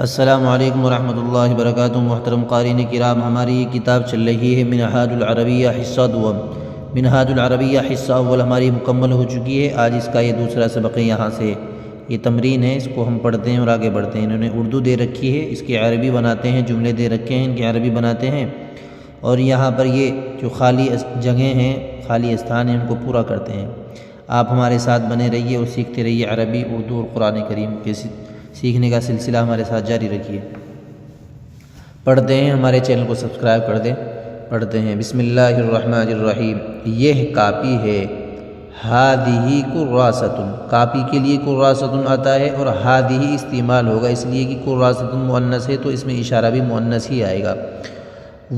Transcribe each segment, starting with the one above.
السلام علیکم ورحمۃ اللہ وبرکاتہ۔ محترم قارئین کرام، ہماری یہ کتاب چل رہی ہے منہاج العربیہ حصہ دوم۔ منہاج العربیہ حصہ اول ہماری مکمل ہو چکی ہے۔ آج اس کا یہ دوسرا سبق ہے۔ یہاں سے یہ تمرین ہے، اس کو ہم پڑھتے ہیں اور آگے بڑھتے ہیں۔ انہوں نے اردو دے رکھی ہے، اس کی عربی بناتے ہیں، جملے دے رکھے ہیں، ان کی عربی بناتے ہیں، اور یہاں پر یہ جو خالی جگہیں ہیں، خالی استھان ہیں، ان کو پورا کرتے ہیں۔ آپ ہمارے ساتھ بنے رہیے اور سیکھتے رہیے عربی، اردو اور قرآن کریم کے سیکھنے کا سلسلہ ہمارے ساتھ جاری رکھیے۔ پڑھتے ہیں، ہمارے چینل کو سبسکرائب کر دیں۔ پڑھتے ہیں، بسم اللہ الرحمن الرحیم۔ یہ کاپی ہے، ہادیہ کراستن، کاپی کے لیے کراستن آتا ہے اور ہادیہ استعمال ہوگا اس لیے کہ کراستن مؤنث ہے تو اس میں اشارہ بھی مؤنث ہی آئے گا۔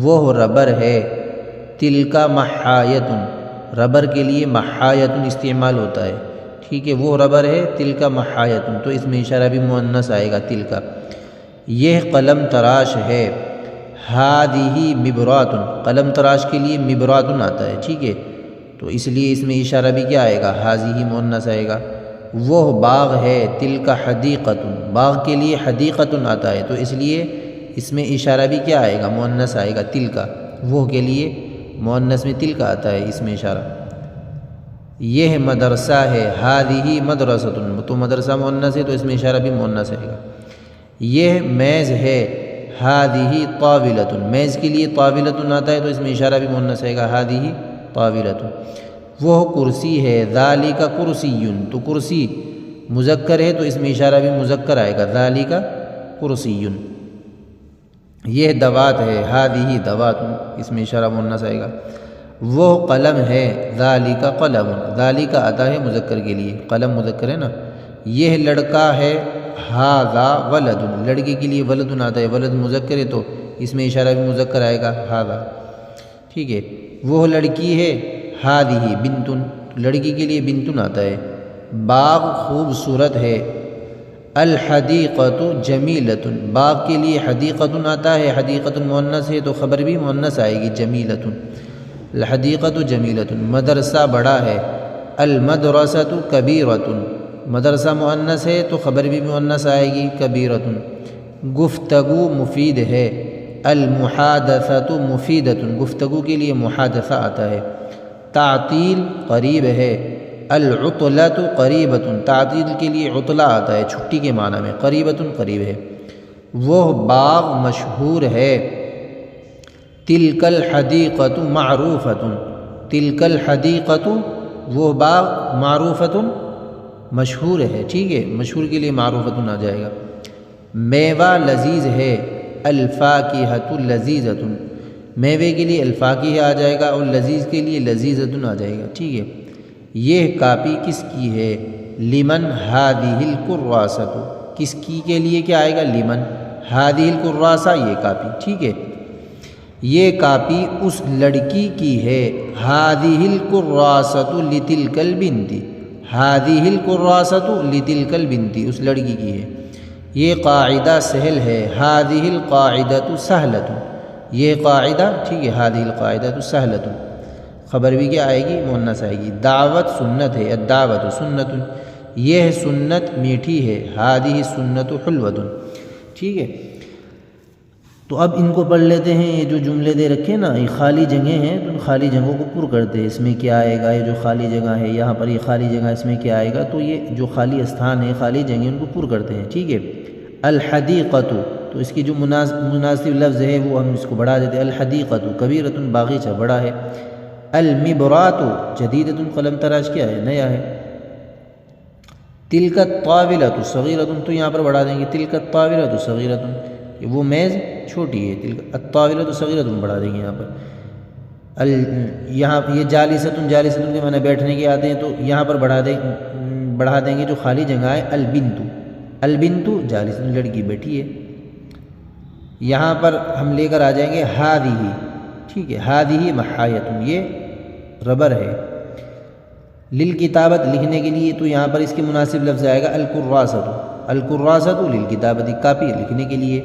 وہ ربر ہے، تلک محایۃ، ربر کے لیے محایۃ استعمال ہوتا ہے، ٹھیک ہے۔ وہ ربر ہے، تلک محایۃ، تو اس میں اشارہ بھی مؤنث آئے گا، تلک۔ یہ قلم تراش ہے، ہادیہ مبرات، قلم تراش کے لیے مبرات آتا ہے، ٹھیک ہے، تو اس لیے اس میں اشارہ بھی کیا آئے گا، ہذیہ مؤنث آئے گا۔ وہ باغ ہے، تلک حدیقۃ، باغ کے لیے حدیقۃ آتا ہے تو اس لیے اس میں اشارہ بھی کیا آئے گا، مؤنث آئے گا، تلک۔ وہ کے لیے مؤنث میں تلک آتا ہے، اس میں اشارہ۔ یہ مدرسہ ہے، ہذیہ مدرسۃ، تو مدرسہ مؤنث ہے تو اس میں اشارہ بھی مؤنث آئے گا۔ یہ میز ہے، ہذیہ طاولۃ، میز کے لیے طاولۃ آتا ہے تو اس میں اشارہ بھی مؤنث آئے گا، ہذیہ طاولۃ۔ وہ کرسی ہے، ذالک کرسی، تو کرسی مذکر ہے تو اس میں اشارہ بھی مذکر آئے گا، ذالک کرسی۔ یہ دوات ہے، ہذیہ دوات، اس میں اشارہ مؤنث آئے گا۔ وہ قلم ہے، ذالک قلم، ذالک آتا ہے مذکر کے لیے، قلم مذکر ہے نا۔ یہ لڑکا ہے، ھذا ولد، لڑکے کے لیے ولد آتا ہے، ولد مذکر ہے تو اس میں اشارہ بھی مذکر آئے گا، ھذا، ٹھیک ہے۔ وہ لڑکی ہے، ھذیہ بنت، لڑکی کے لیے بنت آتا ہے۔ باغ خوبصورت ہے، الحدیقۃ جمیلۃ، باغ کے لیے حدیقۃ آتا ہے، حدیقۃ مؤنث ہے تو خبر بھی مؤنث آئے گی، جمیلۃ، الحدیقۃ جمیلۃ۔ مدرسہ بڑا ہے، المدرسۃ کبیرۃ، مدرسہ مؤنث ہے تو خبر بھی مؤنث آئے گی، کبیرۃ۔ گفتگو مفید ہے، المحادثۃ مفیدۃ، گفتگو کے لیے محادثہ آتا ہے۔ تعطیل قریب ہے، العطلۃ قریبۃ، تعطیل کے لیے عطلہ آتا ہے، چھٹی کے معنی میں، قریبۃ قریب ہے۔ وہ باغ مشہور ہے، تلک الحدیقۃ معروفۃ، تلک الحدیقۃ، وہ باغ، معروفۃ مشہور ہے، ٹھیک ہے، مشہور کے لیے معروفۃ آ جائے گا۔ میوہ لذیذ ہے، الفاکہۃ لذیذۃ، میوے کے لیے الفاکہہ آ جائے گا اور لذیذ کے لیے لذیذۃ آ جائے گا، ٹھیک ہے۔ یہ کاپی کس کی ہے، لمن ھذیہ الکراسۃ، کس کی کے لیے کیا آئے گا، لمن، ھذیہ الکراسہ، یہ کاپی، ٹھیک ہے۔ یہ کاپی اس لڑکی کی ہے، ھذیہ الکراسۃ لتلک البنت، ھذیہ الکراسۃ لتلک البنت، اس لڑکی کی ہے۔ یہ قاعدہ سہل ہے، ھذیہ القاعدۃ سہلۃ، یہ قاعدہ، ٹھیک ہے، ھذیہ القاعدۃ سہلۃ، خبر بھی کیا آئے گی، مؤنث آئے گی۔ دعوت سنت ہے، الدعوۃ سنت، یہ سنت میٹھی ہے، ھذیہ السنۃ حلوۃ، ٹھیک ہے۔ تو اب ان کو پڑھ لیتے ہیں۔ یہ جو جملے دے رکھے نا، یہ خالی جگہیں ہیں تو ان خالی جگہوں کو پر کرتے ہیں۔ اس میں کیا آئے گا، یہ جو خالی جگہ ہے، یہاں پر یہ خالی جگہ، اس میں کیا آئے گا، تو یہ جو خالی استھان ہے، خالی جگہیں، ان کو پر کرتے ہیں، ٹھیک ہے۔ الحدیقۃ، تو اس کی جو مناسب لفظ ہے وہ ہم اس کو بڑھا دیتے ہیں، الحدیقۃ کبیرۃ، باغیچہ بڑا ہے۔ المبرات جدیدۃ، قلم تراش کیا ہے، نیا ہے۔ تلک الطاولۃ صغیرۃ، تو یہاں پر بڑھا دیں گے، تلک الطاولۃ صغیرۃ، وہ میز چھوٹی ہے، تلک الطاولۃ صغیرۃ بڑھا دیں گے یہاں پر۔ یہاں یہ جالسۃ، جالسۃ کے معنی بیٹھنے کے آتے ہیں تو یہاں پر بڑھا دیں گے جو خالی جگہ ہے، البنت، البنت جالسۃ، لڑکی بیٹھی ہے۔ یہاں پر ہم لے کر آ جائیں گے ھذیہ، ٹھیک ہے، ھذیہ محایۃ، یہ ربر ہے۔ للکتابت، لکھنے کے لیے، تو یہاں پر اس کے مناسب لفظ آئے گا الکراسۃ، الکراسۃ للکتابت، کاپی لکھنے کے لیے۔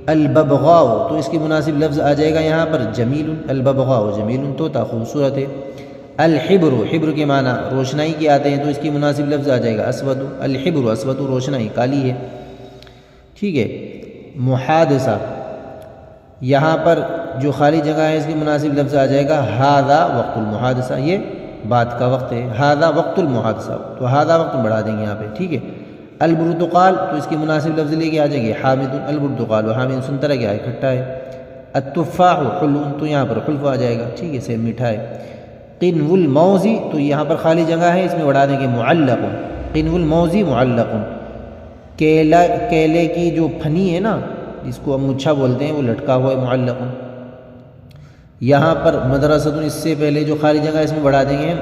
الببغاء، تو اس کے مناسب لفظ آ جائے گا یہاں پر جمیل، الببغاء جمیل، طوطا خوبصورت ہے۔ الحبر، حبر کے معنی روشنائی کے آتے ہیں تو اس کی مناسب لفظ آ جائے گا اسود، الحبر اسود، روشنائی کالی ہے، ٹھیک ہے۔ محادثہ، یہاں پر جو خالی جگہ ہے اس کے مناسب لفظ آ جائے گا ھذا وقت المحادثہ، یہ بات کا وقت ہے، ھذا وقت المحادثہ، تو ھذا وقت بڑھا دیں گے یہاں پہ، ٹھیک ہے۔ البرتقال تو اس کے مناسب لفظ لے کے آ جائیں گے حامد البرتقال، و حامد سنترا کیا ہے، کھٹا ہے۔ التفاح حلو، تو یہاں پر حلف آ جائے گا، ٹھیک ہے، سیب میٹھا ہے۔ قنو الموزی، تو یہاں پر خالی جگہ ہے اس میں بڑھا دیں گے معلق، قنو الموزی معلق، کیلے کی جو پھنی ہے نا جس کو ہم مچھا بولتے ہیں وہ لٹکا ہوا ہے، معلق۔ یہاں پر مدرسۃ، اس سے پہلے جو خالی جگہ اس میں بڑھا دیں گے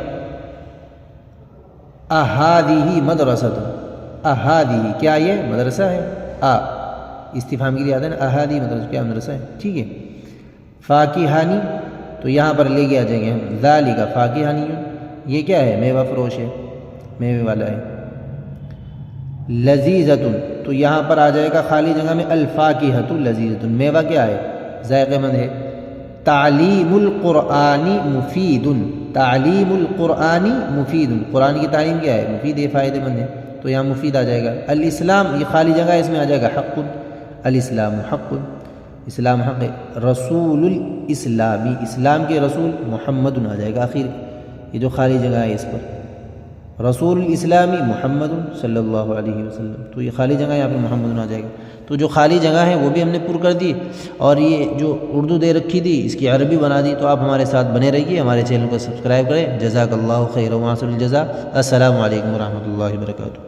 اہادیہ مدرسۃ، اہادیہ کیا یہ مدرسہ ہے، استفہام کے لیے آتا ہے نا، اہادی مدرسہ کیا مدرسہ ہے، ٹھیک ہے۔ فاکہانی، تو یہاں پر لے کے آ جائیں گے ہم ذالک فاکہانی، یہ کیا ہے، میوہ فروش ہے، میوے والا ہے۔ لذیذۃ، تو یہاں پر آ جائے گا خالی جگہ میں الفاکہۃ لذیذۃ، میوہ کیا ہے، ذائقہ مند ہے۔ تعلیم القرآن مفید، تعلیم القرآن مفید، قرآن کی تعلیم کیا ہے، مفید ہے، فائدہ مند ہے، تو یہاں مفید آ جائے گا۔ الاسلام، یہ خالی جگہ اس میں آ جائے گا حق، الاسلام حق، اسلام حق ہے۔ رسول الاسلامی، اسلام کے رسول محمد آ جائے گا آخر، یہ جو خالی جگہ ہے اس پر، رسول الاسلامی محمد صلی اللہ علیہ وسلم، تو یہ خالی جگہ یہاں پہ محمد آ جائے گا۔ تو جو خالی جگہ ہے وہ بھی ہم نے پر کر دی، اور یہ جو اردو دے رکھی تھی اس کی عربی بنا دی، تو آپ ہمارے ساتھ بنے رہیے، ہمارے چینل کو سبسکرائب کریں۔ جزاک اللہ خیر و احسن الجزاء۔ السلام علیکم ورحمۃ اللہ وبرکاتہ۔